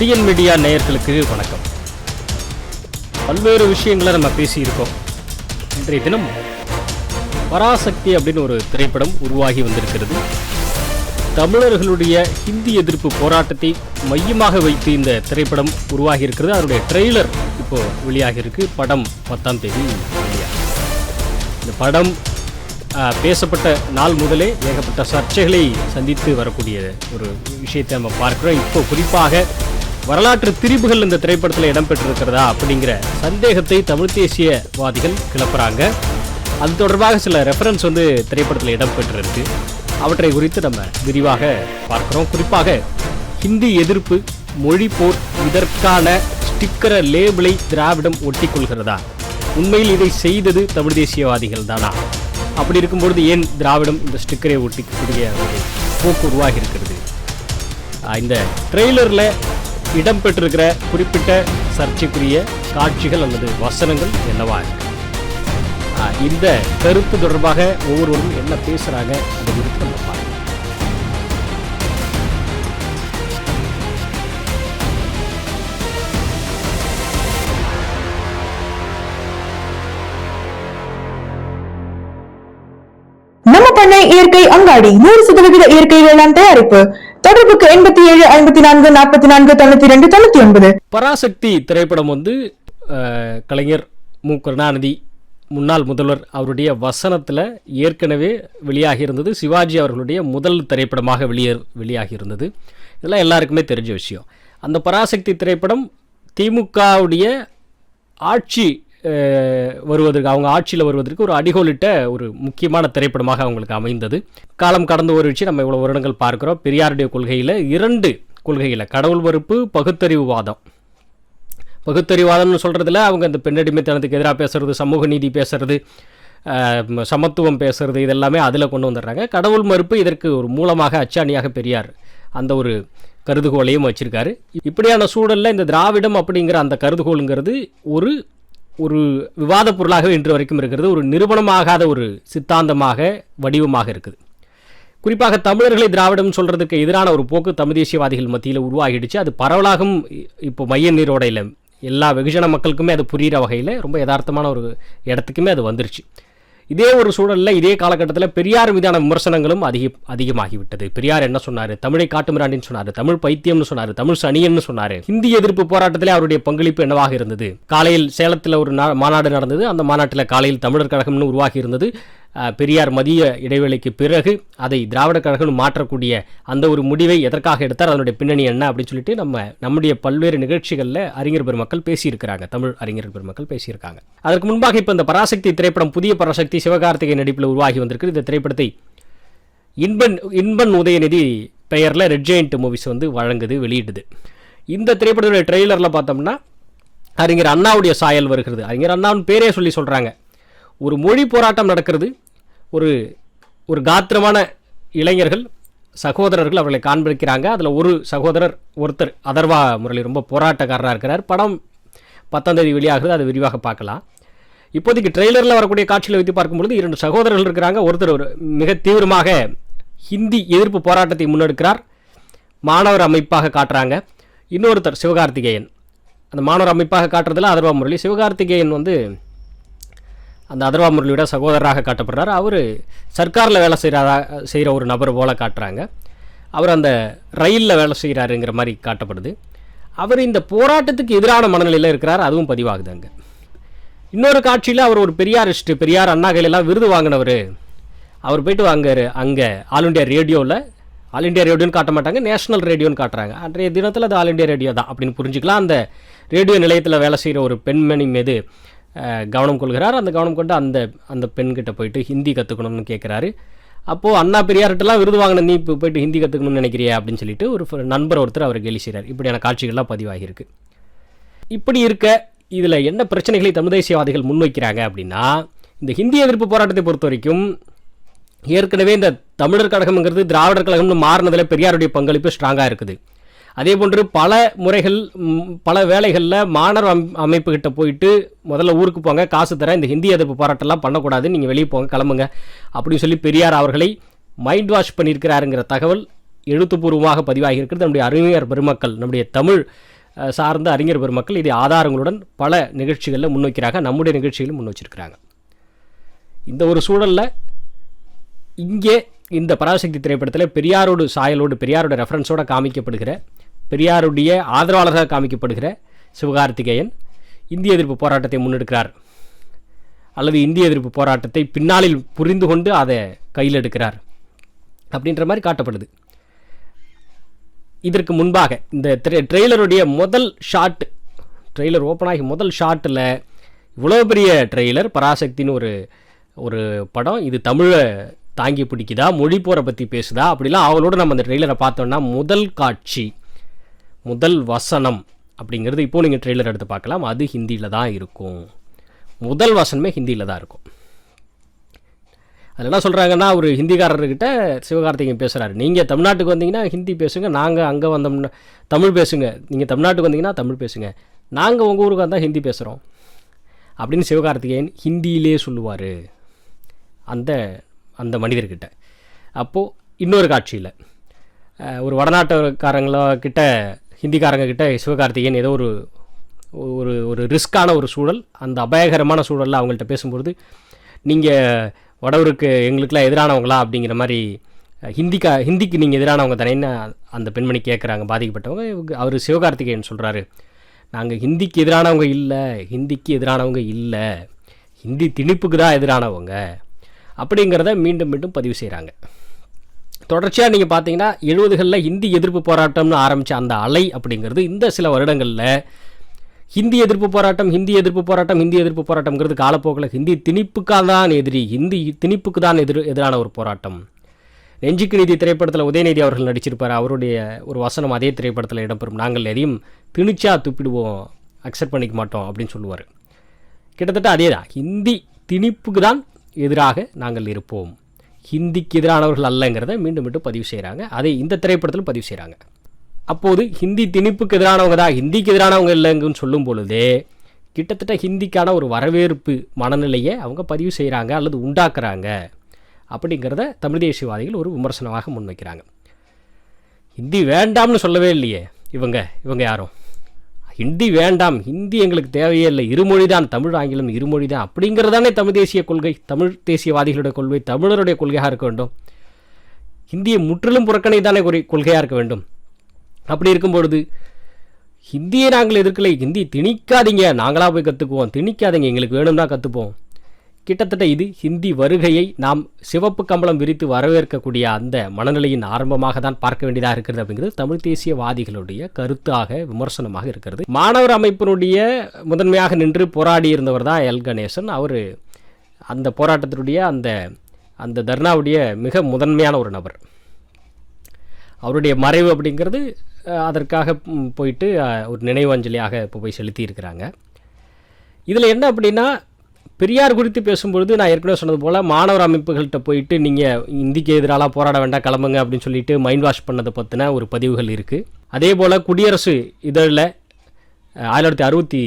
TN media நேயர்களுக்கு வணக்கம். பல்வேறு விஷயங்களை நம்ம பேசியிருக்கோம். இன்றைய தினம் பராசக்தி அப்படின்னு ஒரு திரைப்படம் உருவாகி வந்திருக்கிறது. தமிழர்களுடைய ஹிந்தி எதிர்ப்பு போராட்டத்தை மையமாக வைத்து இந்த திரைப்படம் உருவாகி இருக்கிறது. அதனுடைய ட்ரெய்லர் இப்போ வெளியாகி இருக்கு. படம் 10ஆம் தேதி வெளியாகும். இந்த படம் பேசப்பட்ட நாள் முதலே ஏகப்பட்ட சர்ச்சைகளை சந்தித்து வரக்கூடிய ஒரு விஷயத்தை நம்ம பார்க்கிறோம். இப்போ குறிப்பாக வரலாற்று திரிபுகள் இந்த திரைப்படத்தில் இடம்பெற்றிருக்கிறதா அப்படிங்கிற சந்தேகத்தை தமிழ் தேசியவாதிகள் கிளப்புறாங்க. அது தொடர்பாக சில ரெஃபரன்ஸ் திரைப்படத்தில் இடம்பெற்றிருக்கு. அவற்றை குறித்து நம்ம விரிவாக பார்க்கிறோம். குறிப்பாக ஹிந்தி எதிர்ப்பு, மொழி போர், இதற்கான ஸ்டிக்கர லேபிளை திராவிடம் ஒட்டி கொள்கிறதா? உண்மையில் இதை செய்தது தமிழ் தேசியவாதிகள் தானா? அப்படி இருக்கும்பொழுது ஏன் திராவிடம் இந்த ஸ்டிக்கரை ஒட்டிக்கூடிய ஒரு போக்கு உருவாகி இருக்கிறது? இந்த ட்ரெய்லரில் இடம்பெற்றிருக்கிற குறிப்பிட்ட சர்ச்சைக்குரிய காட்சிகள் அல்லது வசனங்கள் என்னவா இருக்கு? இந்த கருத்து தொடர்பாக ஒவ்வொருவரும் என்ன பேசுறாங்க அது குறித்து நம்ம பார்க்கலாம். நம்ம பண்ணை இயற்கை அங்காடி 100% இயற்கை வேளாண் தயாரிப்பு. தொடர்புக்கு 87 54 44 92 99. பராசக்தி திரைப்படம் கலைஞர் மு. கருணாநிதி முன்னாள் முதல்வர் அவருடைய வசனத்தில் ஏற்கனவே வெளியாகி இருந்தது. சிவாஜி அவர்களுடைய முதல் திரைப்படமாக வெளியாகி இருந்தது. இதெல்லாம் எல்லாருக்குமே தெரிஞ்ச விஷயம். அந்த பராசக்தி திரைப்படம் திமுகவுடைய ஆட்சி வருவதற்கு, அவங்க ஆட்சியில் வருவதற்கு ஒரு அடிகோலிட்ட ஒரு முக்கியமான திரைப்படமாக அவங்களுக்கு அமைந்தது. காலம் கடந்து ஒரு விஷயம் நம்ம இவ்வளோ வருடங்கள் பார்க்குறோம். பெரியாருடைய கொள்கையில் 2 கொள்கையில் கடவுள் மறுப்பு, பகுத்தறிவுவாதம். பகுத்தறிவாதம்னு சொல்கிறதுல அவங்க இந்த பெண்ணடிமைத்தனத்துக்கு எதிராக பேசுகிறது, சமூக நீதி பேசுகிறது, சமத்துவம் பேசுகிறது, இதெல்லாமே அதில் கொண்டு வந்துடுறாங்க. கடவுள் மறுப்பு இதற்கு ஒரு மூலமாக அச்சாணியாக பெரியார் அந்த ஒரு கருதுகோளையும் வச்சுருக்காரு. இப்படியான சூழலில் இந்த திராவிடம் அப்படிங்கிற அந்த கருதுகோளுங்கிறது ஒரு விவாத பொருளாக இன்று வரைக்கும் இருக்கிறது. ஒரு நிரூபணமாகாத ஒரு சித்தாந்தமாக வடிவமாக இருக்குது. குறிப்பாக தமிழர்களை திராவிடம் சொல்கிறதுக்கு எதிரான ஒரு போக்கு தமிழ் தேசியவாதிகள் மத்தியில் உருவாகிடுச்சு. அது பரவலாகவும் இப்போ மைய நீரோடையில் எல்லா வெகுஜன மக்களுக்குமே அது புரிகிற வகையில் ரொம்ப யதார்த்தமான ஒரு இடத்துக்குமே அது வந்துருச்சு. இதே ஒரு சூழலில் இதே காலகட்டத்தில் பெரியார் மீதான விமர்சனங்களும் அதிகமாகிவிட்டது. பெரியார் என்ன சொன்னார்? தமிழை காட்டுமிராண்டின்னு சொன்னார், தமிழ் பைத்தியம்னு சொன்னார், தமிழ் சனியன்னு சொன்னார். ஹிந்தி எதிர்ப்பு போராட்டத்திலே அவருடைய பங்களிப்பு என்னவாக இருந்தது? காலையில் சேலத்தில் ஒரு மாநாடு நடந்தது. அந்த மாநாட்டில் காலையில் தமிழர் கழகம்னு உருவாகி இருந்தது. பெரியார் மதிய இடைவேளைக்கு பிறகு அதை திராவிட கழகம் மாற்றக்கூடிய அந்த ஒரு முடிவை எதற்காக எடுத்தார், அதனுடைய பின்னணி என்ன அப்படின்னு சொல்லிட்டு நம்முடைய பல்வேறு நிகழ்ச்சிகளில் அறிஞர் பெருமக்கள் பேசியிருக்கிறாங்க. தமிழ் அறிஞர் பெருமக்கள் பேசியிருக்காங்க. அதற்கு முன்பாக இப்போ இந்த பராசக்தி திரைப்படம், புதிய பராசக்தி, சிவகார்த்திகேயன் நடிப்பில் உருவாகி வந்திருக்கு. இந்த திரைப்படத்தை இன்பன் உதயநிதி பெயரில் ரெட் ஜெயண்ட் மூவிஸ் வழங்குது, வெளியிடுது. இந்த திரைப்படத்துடைய ட்ரெய்லரில் பார்த்தோம்னா அறிஞர் அண்ணாவுடைய சாயல் வருகிறது. அறிஞர் அண்ணாவின் பேரே சொல்கிறாங்க. ஒரு மொழி போராட்டம் நடக்கிறது. ஒரு காத்திரமான இளைஞர்கள், சகோதரர்கள் அவர்களை காண்பிக்கிறாங்க. அதில் ஒரு சகோதரர் ஒருத்தர் அதர்வா முரளி ரொம்ப போராட்டக்காரராக இருக்கிறார். படம் 10ஆம் தேதி வெளியாகிறது. அதை விரிவாக பார்க்கலாம். இப்போதைக்கு ட்ரெய்லரில் வரக்கூடிய காட்சியில் வைத்து பார்க்கும்பொழுது 2 சகோதரர்கள் இருக்கிறாங்க. ஒருத்தர் மிக தீவிரமாக ஹிந்தி எதிர்ப்பு போராட்டத்தை முன்னெடுக்கிறார், மாணவர் அமைப்பாக காட்டுறாங்க. இன்னொருத்தர் சிவகார்த்திகேயன், அந்த மாணவர் அமைப்பாக காட்டுறதுல அதர்வா முரளி. சிவகார்த்திகேயன் அந்த அதர்வா முரளியோட சகோதரராக காட்டப்படுறார். அவர் சர்க்காரில் வேலை செய்கிற ஒரு நபர் போல காட்டுறாங்க. அவர் அந்த ரயிலில் வேலை செய்கிறாருங்கிற மாதிரி காட்டப்படுது. அவர் இந்த போராட்டத்துக்கு எதிரான மனநிலையில் இருக்கிறார், அதுவும் பதிவாகுது. அங்கே இன்னொரு காட்சியில் அவர் ஒரு பெரியாரிஸ்ட், பெரியார் அண்ணா கையிலெல்லாம் விருது வாங்கினவர். அவர் போயிட்டு அங்கே ஆல் இண்டியா ரேடியோன்னு காட்ட மாட்டாங்க, நேஷனல் ரேடியோன்னு காட்டுறாங்க. அன்றைய தினத்தில் அது ஆல் இண்டியா ரேடியோ தான் அப்படின்னு புரிஞ்சுக்கலாம். அந்த ரேடியோ நிலையத்தில் வேலை செய்கிற ஒரு பெண்மணி மீது கவனம் கொள்கிறார். அந்த கவனம் கொண்டு அந்த பெண்கிட்ட போயிட்டு ஹிந்தி கற்றுக்கணும்னு கேட்குறாரு. அப்போது அண்ணா பெரியார்கிட்டலாம் விருது வாங்கின நீ இப்போ போயிட்டு ஹிந்தி கற்றுக்கணும்னு நினைக்கிறியா அப்படின்னு சொல்லிட்டு ஒரு நண்பர் ஒருத்தர் அவர் கேலி செய்கிறார். இப்படியான காட்சிகள்லாம் பதிவாகியிருக்கு. இப்படி இருக்க இதில் என்ன பிரச்சனைகளை தமிழ் தேசியவாதிகள் முன்வைக்கிறாங்க அப்படின்னா, இந்த ஹிந்தி எதிர்ப்பு போராட்டத்தை பொறுத்த வரைக்கும் ஏற்கனவே இந்த தமிழர் கழகம்ங்கிறது திராவிடர் கழகம்னு மாறினதில் பெரியாருடைய பங்களிப்பு ஸ்ட்ராங்காக இருக்குது. அதே போன்று பல முறைகள், பல வேலைகளில் மாணவர் அமைப்புக்கிட்ட போயிட்டு முதல்ல ஊருக்கு போங்க, காசு தரேன், இந்த ஹிந்தி எதிர்ப்பு போராட்டம்லாம் பண்ணக்கூடாது, நீங்கள் வெளியே போங்க, கிளம்புங்க அப்படின்னு சொல்லி பெரியார் அவர்களை மைண்ட் வாஷ் பண்ணியிருக்கிறாருங்கிற தகவல் எழுத்துப்பூர்வமாக பதிவாகி இருக்கிறது. நம்முடைய அறிஞர் பெருமக்கள், நம்முடைய தமிழ் சார்ந்த அறிஞர் பெருமக்கள் இதை ஆதாரங்களுடன் பல நிகழ்ச்சிகளில் முன்வைக்கிறாங்க, நம்முடைய நிகழ்ச்சிகளும் முன் வச்சிருக்கிறாங்க. இந்த ஒரு சூழலில் இங்கே இந்த பராசக்தி திரைப்படத்தில் பெரியாரோடு சாயலோடு, பெரியாரோட ரெஃபரன்ஸோடு காமிக்கப்படுகிற, பெரியாருடைய ஆதரவாளராக காமிக்கப்படுகிற சிவகார்த்திகேயன் இந்திய எதிர்ப்பு போராட்டத்தை முன்னெடுக்கிறார், அல்லது இந்திய எதிர்ப்பு போராட்டத்தை பின்னாளில் புரிந்து கொண்டு அதை கையில் எடுக்கிறார் அப்படின்ற மாதிரி காட்டப்படுது. இதற்கு முன்பாக இந்த ட்ரெய்லருடைய முதல் ஷாட், ட்ரெய்லர் ஓப்பன் ஆகி முதல் ஷாட்டில் இவ்வளோ பெரிய ட்ரெய்லர், பராசக்தின்னு ஒரு படம், இது தமிழை தாங்கி பிடிக்குதா, மொழி போரை பற்றி பேசுதா அப்படிலாம் அவங்களோட நம்ம அந்த ட்ரெய்லரை பார்த்தோன்னா முதல் காட்சி, முதல் வசனம் அப்படிங்கிறது இப்போது நீங்கள் ட்ரெய்லர் எடுத்து பார்க்கலாம், அது ஹிந்தியில் தான் இருக்கும். முதல் வசனமே ஹிந்தியில் தான் இருக்கும். அதில் என்ன சொல்கிறாங்கன்னா, ஒரு ஹிந்திக்காரர்கிட்ட சிவகார்த்திகேயன் பேசுகிறாரு, நீங்கள் தமிழ்நாட்டுக்கு வந்தீங்கன்னா ஹிந்தி பேசுங்க, நாங்கள் அங்கே வந்தோம்னா தமிழ் பேசுங்க, நீங்கள் தமிழ்நாட்டுக்கு வந்தீங்கன்னா தமிழ் பேசுங்க, நாங்கள் உங்கள் ஊருக்கு வந்தால் ஹிந்தி பேசுகிறோம் அப்படின்னு சிவகார்த்திகேயன் ஹிந்தியிலே சொல்லுவார் அந்த அந்த மனிதர்கிட்ட. அப்போது இன்னொரு காட்சியில் ஒரு வடநாட்டுக்காரங்கிட்ட, ஹிந்திக்காரங்க கிட்ட சிவகார்த்திகேயன் ஏதோ ஒரு ஒரு ரிஸ்க்கான ஒரு சூழல், அந்த அபாயகரமான சூழலில் அவங்கள்ட்ட பேசும்பொழுது, நீங்கள் வடவருக்கு எங்களுக்கெல்லாம் எதிரானவங்களா அப்படிங்கிற மாதிரி, ஹிந்திக்கு நீங்கள் எதிரானவங்க தானேன்னு அந்த பெண்மணி கேட்குறாங்க, பாதிக்கப்பட்டவங்க. அவர் சிவகார்த்திகேயன் சொல்கிறாரு, நாங்கள் ஹிந்திக்கு எதிரானவங்க இல்லை, ஹிந்திக்கு எதிரானவங்க இல்லை, ஹிந்தி திணிப்புக்கு தான் எதிரானவங்க அப்படிங்கிறத மீண்டும் மீண்டும் பதிவு செய்கிறாங்க. தொடர்ச்சியாக நீங்கள் பார்த்தீங்கன்னா 70களில் ஹிந்தி எதிர்ப்பு போராட்டம்னு ஆரம்பித்த அந்த அலை அப்படிங்கிறது இந்த சில வருடங்களில் ஹிந்தி எதிர்ப்பு போராட்டம், ஹிந்தி எதிர்ப்பு போராட்டம், ஹிந்தி எதிர்ப்பு போராட்டம்ங்கிறது காலப்போக்கில் ஹிந்தி திணிப்புக்காக தான் எதிரி, ஹிந்தி திணிப்புக்கு தான் எதிரான ஒரு போராட்டம். நெஞ்சுக்கு நீதி திரைப்படத்தில் உதயநிதி அவர்கள் நடிச்சிருப்பார், அவருடைய ஒரு வசனம் அதே திரைப்படத்தில் இடம்பெறும், நாங்கள் எதையும் திணிச்சா துப்பிடுவோம், அக்செப்ட் பண்ணிக்க மாட்டோம் அப்படின்னு சொல்லுவார். கிட்டத்தட்ட அதே தான், ஹிந்தி திணிப்புக்கு தான் எதிராக நாங்கள் இருப்போம், ஹிந்திக்கு எதிரானவர்கள் அல்லங்கிறத மீண்டும் மீண்டும் பதிவு செய்கிறாங்க. அதை இந்த திரைப்படத்தில் பதிவு செய்கிறாங்க. அப்போது ஹிந்தி திணிப்புக்கு எதிரானவங்க தான், ஹிந்திக்கு எதிரானவங்க இல்லைங்கன்னு சொல்லும் பொழுதே கிட்டத்தட்ட ஹிந்திக்கான ஒரு வரவேற்பு மனநிலையை அவங்க பதிவு செய்கிறாங்க அல்லது உண்டாக்குறாங்க அப்படிங்கிறத தமிழ் தேசியவாதிகள் ஒரு விமர்சனமாக முன்வைக்கிறாங்க. ஹிந்தி வேண்டாம்னு சொல்லவே இல்லையே இவங்க யாரும், ஹிந்தி வேண்டாம், ஹிந்தி எங்களுக்கு தேவையே இல்லை, இருமொழி தான், தமிழ் ஆங்கிலம் இருமொழி தான் அப்படிங்கிறதானே தமிழ் தேசிய கொள்கை, தமிழ் தேசியவாதிகளுடைய கொள்கை, தமிழருடைய கொள்கையாக இருக்க வேண்டும். ஹிந்தியை முற்றிலும் புறக்கணை தானே கொள்கையாக இருக்க வேண்டும். அப்படி இருக்கும்பொழுது ஹிந்தியை நாங்கள் எதிர்க்கலை, ஹிந்தி திணிக்காதீங்க, நாங்களாக போய் கற்றுக்குவோம், திணிக்காதீங்க, எங்களுக்கு வேணும்னா கற்றுப்போம். கிட்டத்தட்ட இது ஹிந்தி வருகையை நாம் சிவப்பு கம்பளம் விரித்து வரவேற்கக்கூடிய அந்த மனநிலையின் ஆரம்பமாக தான் பார்க்க வேண்டியதாக இருக்கிறது அப்படிங்கிறது தமிழ் தேசியவாதிகளுடைய கருத்தாக, விமர்சனமாக இருக்கிறது. மாணவர் அமைப்பினுடைய முதன்மையாக நின்று போராடி இருந்தவர் தான் எல் கணேசன். அவர் அந்த போராட்டத்தினுடைய அந்த தர்ணாவுடைய மிக முதன்மையான ஒரு நபர். அவருடைய மறைவு அப்படிங்கிறது அதற்காக போயிட்டு ஒரு நினைவஞ்சலியாக இப்போ போய் செலுத்தி இருக்கிறாங்க. இதில் என்ன அப்படின்னா, பெரியார் குறித்து பேசும்பொழுது நான் ஏற்கனவே சொன்னது போல் மாணவர் அமைப்புகள்கிட்ட போயிட்டு நீங்கள் இந்திக்கு எதிராக போராட வேண்டாம், கிளம்புங்க அப்படின்னு சொல்லிட்டு மைண்ட் வாஷ் பண்ணதை பற்றின ஒரு பதிவுகள் இருக்குது. அதே போல் குடியரசு இதழில் 1960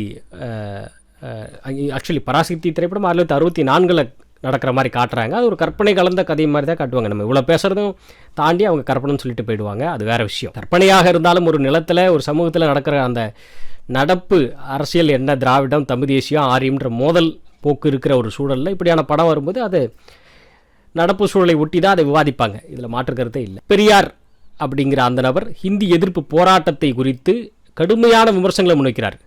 ஆக்சுவலி பராசக்தி திரைப்படம் 1964 நடக்கிற மாதிரி காட்டுறாங்க. அது ஒரு கற்பனை கலந்த கதை மாதிரி தான் காட்டுவாங்க. நம்ம இவ்வளோ பேசுகிறதும் தாண்டி அவங்க கற்பனைன்னு சொல்லிட்டு போயிடுவாங்க, அது வேறு விஷயம். கற்பனையாக இருந்தாலும் ஒரு நிலத்தில், ஒரு சமூகத்தில் நடக்கிற அந்த நடப்பு அரசியல் என்ன, திராவிடம், தமிழ் தேசியம், ஆரியம்ன்ற மோதல் போக்கு இருக்கிற ஒரு சூழலில் இப்படியான படம் வரும்போது அது நடப்பு சூழலை ஒட்டி தான் அதை விவாதிப்பாங்க, இதில் மாற்றுக்கிறதே இல்லை. பெரியார் அப்படிங்கிற அந்த நபர் ஹிந்தி எதிர்ப்பு போராட்டத்தை குறித்து கடுமையான விமர்சனங்களை முன்வைக்கிறார்.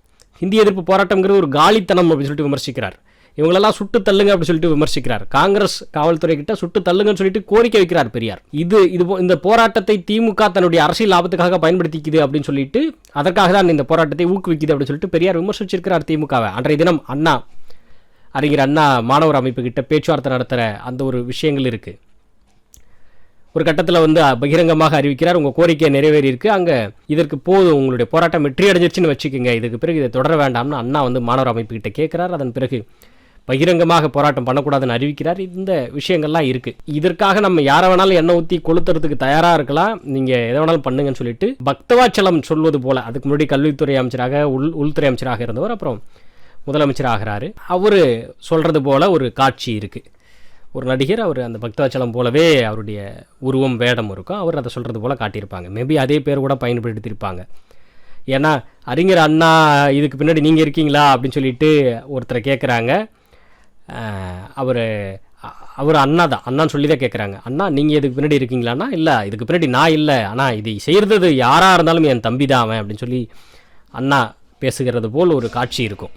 ஹிந்தி எதிர்ப்பு போராட்டம்ங்கிறது ஒரு காலித்தனம் அப்படின்னு சொல்லிட்டு விமர்சிக்கிறார். இவங்களெல்லாம் சுட்டு தள்ளுங்க அப்படின்னு சொல்லிட்டு விமர்சிக்கிறார். காங்கிரஸ் காவல்துறை கிட்ட சுட்டு தள்ளுங்கன்னு சொல்லிட்டு கோரிக்கை வைக்கிறார் பெரியார். இந்த போராட்டத்தை திமுக தன்னுடைய அரசியல் லாபத்துக்காக பயன்படுத்திக்குது அப்படின்னு சொல்லிட்டு, அதற்காக தான் இந்த போராட்டத்தை ஊக்குவிக்குது அப்படின்னு சொல்லிட்டு பெரியார் விமர்சிச்சிருக்கிறார் திமுகவை. அன்றைய தினம் அண்ணா, அறிஞர் அண்ணா மாணவர் அமைப்பு கிட்ட பேச்சுவார்த்தை நடத்துகிற அந்த ஒரு விஷயங்கள் இருக்குது. ஒரு கட்டத்தில் பகிரங்கமாக அறிவிக்கிறார், உங்கள் கோரிக்கை நிறைவேறி இருக்கு, அங்கே இதற்கு போதும், உங்களுடைய போராட்டம் வெற்றி அடைஞ்சிருச்சுன்னு வச்சுக்கோங்க, இதுக்கு பிறகு இதை தொடர வேண்டாம்னு அண்ணா மாணவர் அமைப்பு கிட்ட கேட்குறார். அதன் பிறகு பகிரங்கமாக போராட்டம் பண்ணக்கூடாதுன்னு அறிவிக்கிறார். இந்த விஷயங்கள்லாம் இருக்குது. இதற்காக நம்ம யாரை வேணாலும் எண்ணெய் ஊற்றி கொளுத்துறதுக்கு தயாராக இருக்கலாம், நீங்கள் எதை வேணாலும் பண்ணுங்கன்னு சொல்லிட்டு பக்தவாச்சலம் சொல்வது போல், அதுக்கு முன்னாடி கல்வித்துறை அமைச்சராக உள்துறை அமைச்சராக இருந்தவர், அப்புறம் முதலமைச்சர் ஆகிறாரு. அவர் சொல்கிறது போல் ஒரு காட்சி இருக்குது. ஒரு நடிகர், அவர் அந்த பக்தவச்சலம் போலவே அவருடைய உருவம் வேடம் இருக்கும், அவர் அதை சொல்கிறது போல் காட்டியிருப்பாங்க. மேபி அதே பேர் கூட பயன்படுத்தியிருப்பாங்க. ஏன்னா அறிஞர் அண்ணா இதுக்கு பின்னாடி நீங்கள் இருக்கீங்களா அப்படின்னு சொல்லிட்டு ஒருத்தரை கேட்குறாங்க. அவர் அண்ணா தான், அண்ணான்னு சொல்லி தான் கேட்குறாங்க. அண்ணா நீங்கள் இதுக்கு பின்னாடி இருக்கீங்களான்னா, இல்லை இதுக்கு பின்னாடி நான் இல்லை, ஆனால் இது செய்கிறது யாராக இருந்தாலும் என் தம்பி தான் அவன் அப்படின்னு சொல்லி அண்ணா பேசுகிறது போல் ஒரு காட்சி இருக்கும்.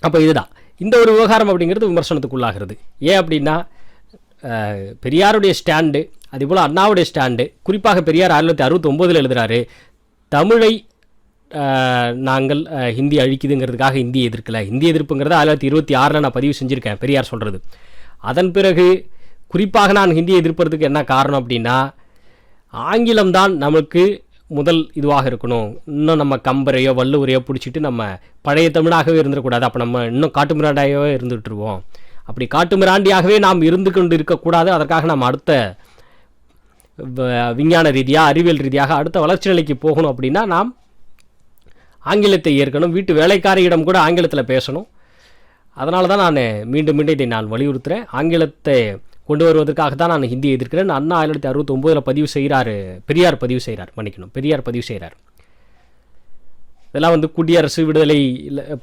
அப்போ இதுதான் இந்த ஒரு விவகாரம் அப்படிங்கிறது விமர்சனத்துக்குள்ளாகிறது. ஏன் அப்படின்னா பெரியாருடைய ஸ்டாண்டு, அதேபோல் அண்ணாவுடைய ஸ்டாண்டு, குறிப்பாக பெரியார் 1969 எழுதுகிறாரு, தமிழை நாங்கள் ஹிந்தி அழிக்குதுங்கிறதுக்காக ஹிந்தி எதிர்க்கலை. ஹிந்தி எதிர்ப்புங்கிறத 1926 நான் பதிவு செஞ்சுருக்கேன் பெரியார் சொல்கிறது. அதன் பிறகு குறிப்பாக நான் ஹிந்தியை எதிர்ப்பதுக்கு என்ன காரணம் அப்படின்னா, ஆங்கிலம்தான் நமக்கு முதல் இதுவாக இருக்கணும். இன்னும் நம்ம கம்பரையோ வள்ளுவரையோ பிடிச்சிட்டு நம்ம பழைய தமிழாகவே இருந்துடக்கூடாது. அப்போ நம்ம இன்னும் காட்டுமிராண்டியாகவே இருந்துகிட்ருவோம். அப்படி காட்டுமிராண்டியாகவே நாம் இருந்து கொண்டு இருக்கக்கூடாது. அதற்காக நாம் அடுத்த விஞ்ஞான ரீதியாக அறிவியல் ரீதியாக அடுத்த வளர்ச்சி நிலைக்கு போகணும். அப்படின்னா நாம் ஆங்கிலத்தை ஏற்கணும். வீட்டு வேலைக்காரியிடம் கூட ஆங்கிலத்தில் பேசணும். அதனால தான் நான் மீண்டும் மீண்டும் இதை நான் வலியுறுத்துகிறேன். ஆங்கிலத்தை கொண்டு வருவதற்காக தான் நான் ஹிந்தியை எதிர்க்கிறேன். அண்ணா 1969 பதிவு செய்கிறார், பெரியார் பதிவு செய்கிறார், பெரியார் பதிவு செய்கிறார். இதெல்லாம் குடியரசு விடுதலை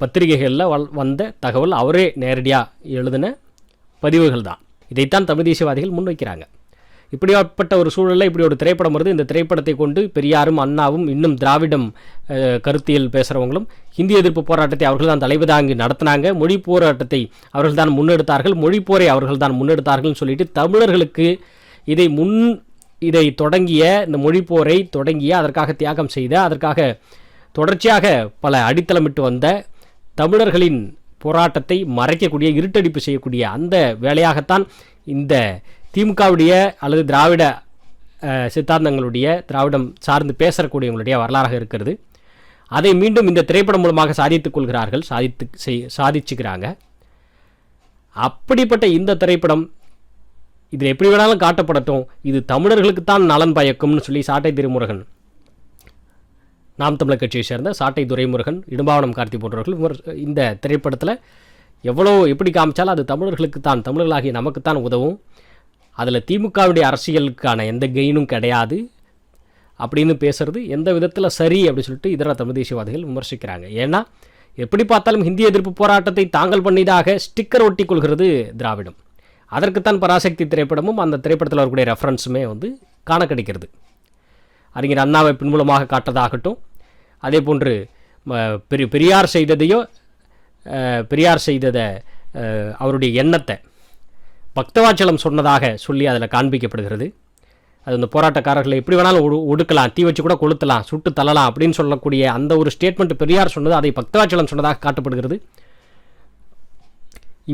பத்திரிகைகளில் வந்த தகவல், அவரே நேரடியாக எழுதின பதிவுகள் தான். இதைத்தான் தமிழ் தேசியவாதிகள் முன்வைக்கிறாங்க. இப்படிப்பட்ட ஒரு சூழலில் இப்படி ஒரு திரைப்படம் வருது. இந்த திரைப்படத்தை கொண்டு பெரியாரும் அண்ணாவும் இன்னும் திராவிடம் கருத்தியல் பேசுகிறவங்களும் ஹிந்தி எதிர்ப்பு போராட்டத்தை அவர்கள் தான் தலைவதாங்கி நடத்தினாங்க. மொழி போராட்டத்தை அவர்கள் தான் முன்னெடுத்தார்கள், மொழிப்போரை அவர்கள் தான் முன்னெடுத்தார்கள்னு சொல்லிட்டு தமிழர்களுக்கு இதை தொடங்கிய இந்த மொழிப்போரை தொடங்கிய, அதற்காக தியாகம் செய்த, அதற்காக தொடர்ச்சியாக பல அடித்தளமிட்டு வந்த தமிழர்களின் போராட்டத்தை மறைக்கக்கூடிய, இருட்டடிப்பு செய்யக்கூடிய அந்த வேலையாகத்தான் இந்த திமுகவுடைய அல்லது திராவிட சித்தாந்தங்களுடைய, திராவிடம் சார்ந்து பேசக்கூடியவங்களுடைய வரலாறாக இருக்கிறது. அதை மீண்டும் இந்த திரைப்படம் மூலமாக சாதித்துக் கொள்கிறார்கள், சாதிச்சுக்கிறாங்க. அப்படிப்பட்ட இந்த திரைப்படம் இதில் எப்படி வேணாலும் காட்டப்படட்டும், இது தமிழர்களுக்குத்தான் நலன் பயக்கும்னு சொல்லி சாட்டை திருமுருகன், நாம் தமிழர் கட்சியை சேர்ந்த சாட்டை துரைமுருகன், இடும்பாவனம் கார்த்தி போன்றவர்கள் இந்த திரைப்படத்தில் எப்படி காமிச்சாலும் அது தமிழர்களுக்குத்தான், தமிழர்களாகிய நமக்குத்தான் உதவும். அதில் திமுகவுடைய அரசியலுக்கான எந்த கெயினும் கிடையாது அப்படின்னு பேசுறது எந்த விதத்தில் சரி அப்படின்னு சொல்லிட்டு இதர தமிழ் தேசியவாதிகள் விமர்சிக்கிறாங்க. ஏன்னா எப்படி பார்த்தாலும் ஹிந்தி எதிர்ப்பு போராட்டத்தை தாங்கள் பண்ணியதாக ஸ்டிக்கர் ஒட்டி கொள்கிறது திராவிடம். அதற்குத்தான் பராசக்தி திரைப்படமும் அந்த திரைப்படத்தில் வரக்கூடிய ரெஃபரன்ஸுமே காண கிடைக்கிறது. அறிஞர் அண்ணாவை பின்புலமாக காட்டுறதாகட்டும், அதே போன்று பெரியார் செய்ததை அவருடைய எண்ணத்தை பக்தவாச்சலம் சொன்னதாக சொல்லி அதில் காண்பிக்கப்படுகிறது. அது இந்த போராட்டக்காரர்களை எப்படி வேணாலும் ஒடுக்கலாம், தீ வச்சு கூட கொளுத்தலாம், சுட்டு தள்ளலாம் அப்படின்னு சொல்லக்கூடிய அந்த ஒரு ஸ்டேட்மெண்ட் பெரியார் சொன்னது, அதை பக்தவாச்சலம் சொன்னதாக காட்டப்படுகிறது.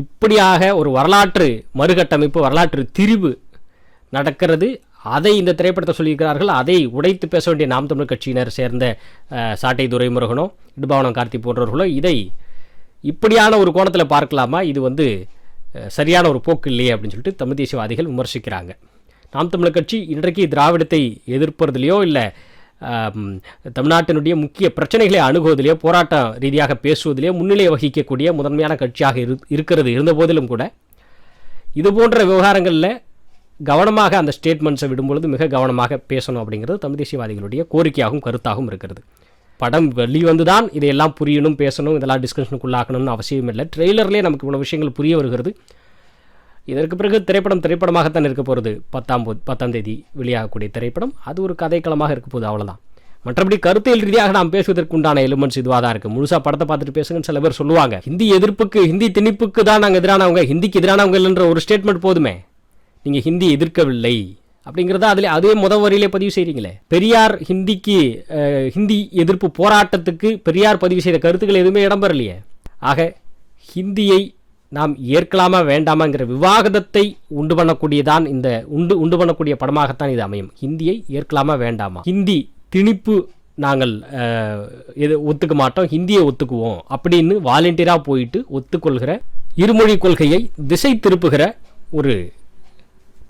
இப்படியாக ஒரு வரலாற்று மறுகட்டமைப்பு, வரலாற்று திரிவு நடக்கிறது. அதை இந்த திரைப்படத்தை சொல்லியிருக்கிறார்கள். அதை உடைத்து பேச வேண்டிய நாம் தமிழர் கட்சியினர் சேர்ந்த சாட்டை துரைமுருகனோ இடும்பாவனம் கார்த்தி போன்றவர்களோ இதை இப்படியான ஒரு கோணத்தில் பார்க்கலாமா, இது சரியான ஒரு போக்கு இல்லையே அப்படின்னு சொல்லிட்டு தமிழ் தேசியவாதிகள் விமர்சிக்கிறாங்க. நாம் தமிழர் கட்சி இன்றைக்கு திராவிடத்தை எதிர்ப்பதிலையோ இல்லை தமிழ்நாட்டினுடைய முக்கிய பிரச்சனைகளை அணுகுவதிலேயோ போராட்ட ரீதியாக பேசுவதிலேயோ முன்னிலை வகிக்கக்கூடிய முதன்மையான கட்சியாக இருந்த போதிலும் கூட இது போன்ற விவகாரங்களில் கவனமாக அந்த ஸ்டேட்மெண்ட்ஸை விடும்பொழுது மிக கவனமாக பேசணும் அப்படிங்கிறது தமிழ் தேசியவாதிகளுடைய கோரிக்கையாகவும் கருத்தாகவும் இருக்கிறது. படம் வெளிவந்து தான் இதையெல்லாம் புரியணும், பேசணும், இதெல்லாம் டிஸ்கஷனுக்குள்ளாக்கணும்னு அவசியம் இல்லை. ட்ரெய்லர்லேயே நமக்கு இவ்வளோ விஷயங்கள் புரிய வருகிறது. இதற்கு பிறகு திரைப்படமாகத்தான் இருக்க போகிறது. 10ஆம் தேதி வெளியாகக்கூடிய திரைப்படம் அது ஒரு கதைக்களமாக இருக்க போகுது, அவ்வளோதான். மற்றபடி கருத்தியல் ரீதியாக நாம் பேசுவதற்கு உண்டான எலிமெண்ட்ஸ் இதுவாக தான் இருக்குது. முழுசாக படத்தை பார்த்துட்டு பேசுங்கன்னு சில பேர் சொல்லுவாங்க. ஹிந்தி எதிர்ப்புக்கு, ஹிந்தி திணிப்புக்கு தான் நாங்கள் எதிரானவங்க, ஹிந்திக்கு எதிரானவங்க இல்லைன்ற ஒரு ஸ்டேட்மெண்ட் போதுமே. நீங்கள் ஹிந்தி எதிர்க்கவில்லை அப்படிங்கிறத அதே முதல் வரியிலே பதிவு செய்கிறீங்களே. பெரியார் ஹிந்தி எதிர்ப்பு போராட்டத்துக்கு பெரியார் பதிவு செய்த கருத்துக்கள் எதுவுமே இடம்பெறலையே. ஆக ஹிந்தியை நாம் ஏற்கலாமா வேண்டாமாங்கிற விவாதத்தை உண்டு பண்ணக்கூடியதான் உண்டு பண்ணக்கூடிய படமாகத்தான் இது அமையும். ஹிந்தியை ஏற்கலாமா வேண்டாமா, ஹிந்தி திணிப்பு நாங்கள் ஒத்துக்க மாட்டோம், ஹிந்தியை ஒத்துக்குவோம் அப்படின்னு வாலண்டியராக போயிட்டு ஒத்துக்கொள்கிற, இருமொழி கொள்கையை திசை திருப்புகிற ஒரு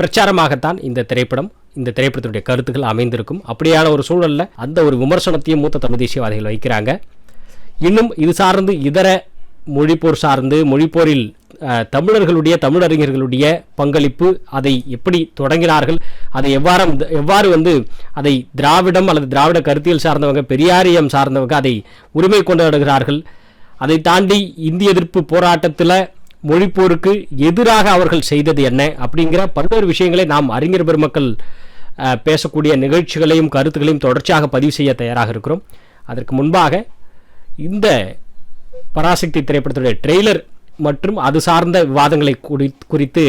பிரச்சாரமாகத்தான் இந்த திரைப்படத்தினுடைய கருத்துக்கள் அமைந்திருக்கும். அப்படியான ஒரு சூழலில் அந்த ஒரு விமர்சனத்தையும் மூத்த தமிழ் தேசியவாதிகள் வைக்கிறாங்க. இன்னும் இது சார்ந்து இதர மொழிப்போர் சார்ந்து, மொழிப்போரில் தமிழறிஞர்களுடைய பங்களிப்பு, அதை எப்படி தொடங்கினார்கள், அதை எவ்வாறு அதை திராவிடம் அல்லது திராவிட கருத்தியல் சார்ந்தவங்க, பெரியாரியம் சார்ந்தவங்க அதை உரிமை கொண்டாடுகிறார்கள். அதை தாண்டி இந்திய எதிர்ப்பு போராட்டத்தில் மொழிப்போருக்கு எதிராக அவர்கள் செய்தது என்ன அப்படிங்கிற பல்வேறு விஷயங்களை நாம் அறிஞர் பெருமக்கள் பேசக்கூடிய நிகழ்ச்சிகளையும் கருத்துக்களையும் தொடர்ச்சியாக பதிவு செய்ய தயாராக இருக்கிறோம். அதற்கு முன்பாக இந்த பராசக்தி திரைப்படத்துடைய ட்ரெய்லர் மற்றும் அது சார்ந்த விவாதங்களை குறித்து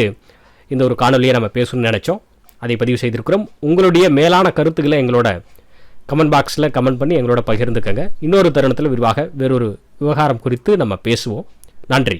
இந்த ஒரு காணொலியை நம்ம பேசணும்னு நினச்சோம். அதை பதிவு செய்திருக்கிறோம். உங்களுடைய மேலான கருத்துக்களை எங்களோட கமெண்ட் பாக்ஸில் கமெண்ட் பண்ணி எங்களோட பகிர்ந்துக்கங்க. இன்னொரு தருணத்தில் விரிவாக வேறொரு விவகாரம் குறித்து நம்ம பேசுவோம். நன்றி.